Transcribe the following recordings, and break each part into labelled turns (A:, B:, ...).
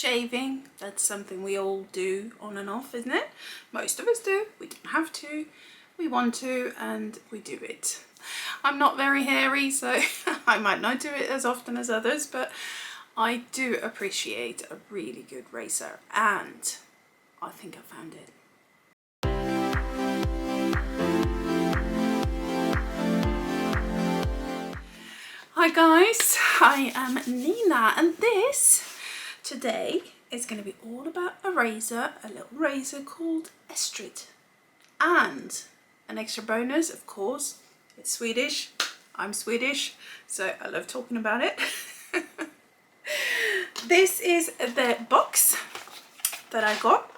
A: shaving. That's something we all do on and off, isn't it? Most of us do. We don't have to, we want to, and we do it. I'm not very hairy, so I might not do it as often as others, but I do appreciate a really good razor, and I think I found it. Hi guys, I am Nina, and this today is going to be all about a razor, a little razor called Estrid. And an extra bonus, of course, it's Swedish. I'm Swedish, so I love talking about it. This is the box that I got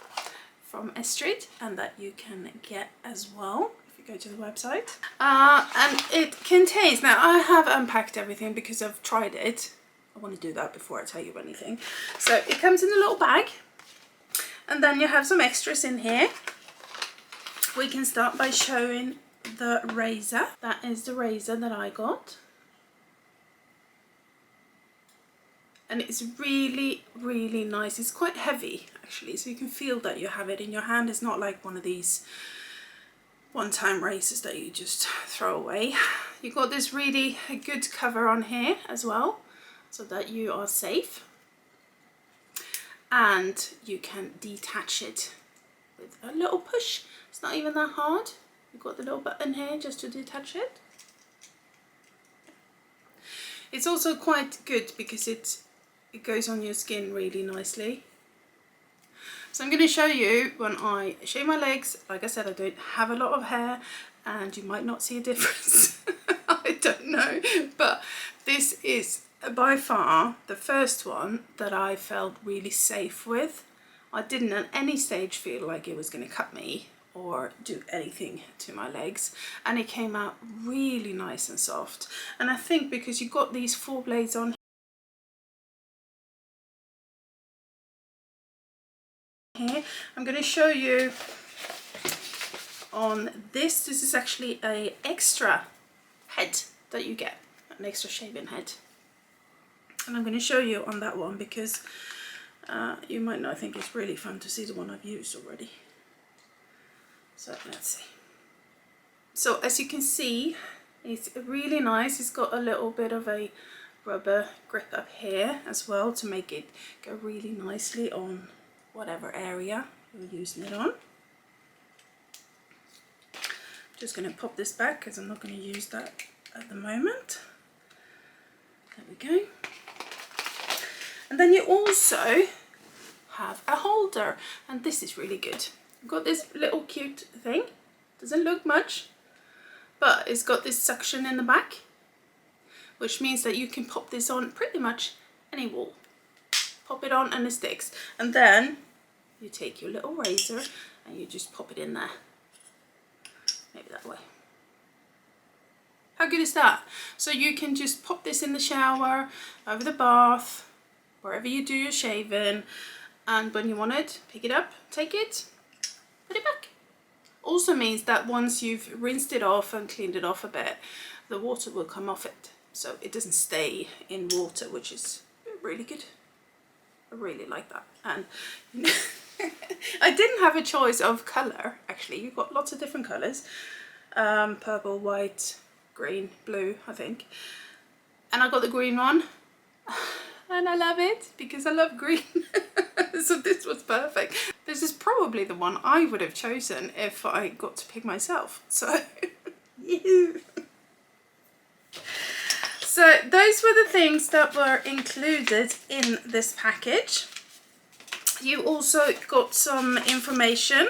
A: from Estrid, and that you can get as well if you go to the website. And it contains, now I have unpacked everything because I've tried it. I want to do that before I tell you anything. So it comes in a little bag, and then you have some extras in here. We can start by showing the razor. That is the razor that I got. And it's really, really nice. It's quite heavy actually, so you can feel that you have it in your hand. It's not like one of these one-time razors that you just throw away. You got this really good cover on here as well, so that you are safe. And you can detach it with a little push. It's not even that hard. You've got the little button here just to detach it. It's also quite good because it goes on your skin really nicely. So I'm going to show you when I shave my legs. Like I said, I don't have a lot of hair, and you might not see a difference. I don't know, but this is by far the first one that I felt really safe with. I didn't at any stage feel like it was going to cut me or do anything to my legs, and it came out really nice and soft. And I think because you got these 4 blades on here, I'm going to show you on this. This is actually a extra head that you get, an extra shaving head, and I'm going to show you on that one because you might not think it's really fun to see the one I've used already. So let's see. So as you can see, it's really nice. It's got a little bit of a rubber grip up here as well to make it go really nicely on whatever area you're using it on. Just going to pop this back because I'm not going to use that at the moment. There we go. And then you also have a holder, and this is really good. You've got this little cute thing. Doesn't look much, but it's got this suction in the back, which means that you can pop this on pretty much any wall. Pop it on and it sticks, and then you take your little razor and you just pop it in there. Maybe that way. How good is that? So you can just pop this in the shower, over the bath, wherever you do your shaving, and when you want it, pick it up, take it, put it back. Also means that once you've rinsed it off and cleaned it off a bit, the water will come off it, so it doesn't stay in water, which is really good. I really like that. And I didn't have a choice of colour actually. You've got lots of different colours, purple, white, green, blue, I think, and I got the green one. And I love it because I love green. So this was perfect. This is probably the one I would have chosen if I got to pick myself. So, so those were the things that were included in this package. You also got some information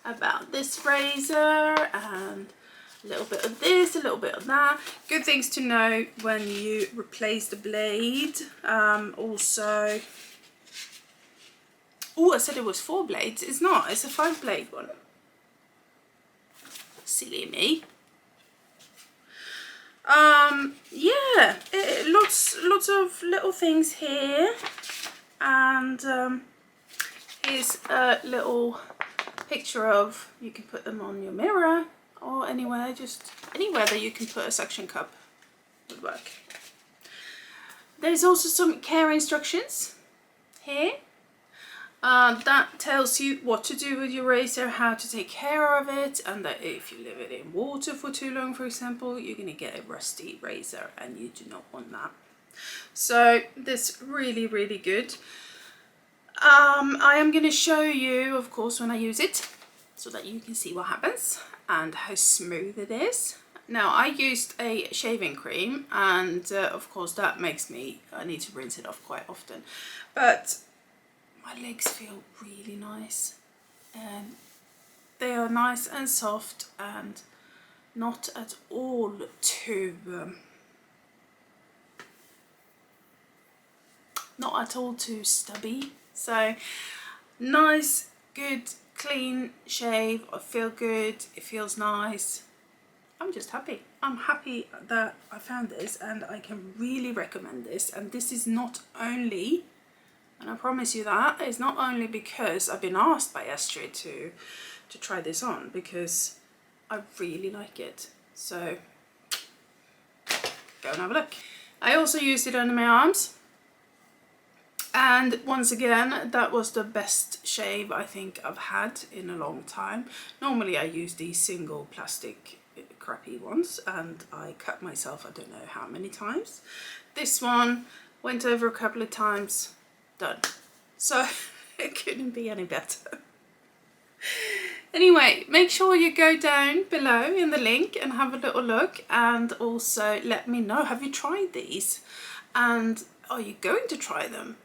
A: about this razor and a little bit of this, a little bit of that. Good things to know when you replace the blade. Also, oh, I said it was 4 blades. It's not, it's a 5 blade one. Silly me. Yeah, lots of little things here, and here's a little picture of, you can put them on your mirror or anywhere, just anywhere that you can put a suction cup would work. There's also some care instructions here. That tells you what to do with your razor, how to take care of it, and that if you leave it in water for too long, for example, you're going to get a rusty razor, and you do not want that. So this really, really good. I am going to show you, of course, when I use it, so that you can see what happens and how smooth it is. Now, I used a shaving cream, and of course that makes me, I need to rinse it off quite often, but my legs feel really nice, and they are nice and soft and not at all too stubby. So nice, good, clean shave. I feel good, it feels nice. I'm just happy. I'm happy that I found this, and I can really recommend this. And this is not only, and I promise you that, it's not only because I've been asked by Estrid to try this on, because I really like it. So go and have a look. I also used it under my arms, and once again, that was the best shave I think I've had in a long time. Normally I use these single plastic crappy ones, and I cut myself I don't know how many times. This one went over a couple of times, done. So it couldn't be any better. Anyway, make sure you go down below in the link and have a little look, and also let me know, have you tried these, and are you going to try them?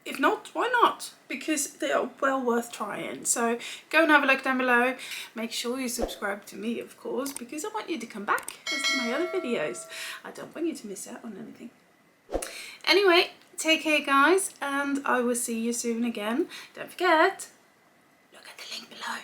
A: If not, why not? Because they are well worth trying. So go and have a look down below. Make sure you subscribe to me, of course, because I want you to come back to my other videos. I don't want you to miss out on anything. Anyway, take care guys, and I will see you soon again. Don't forget, look at the link below.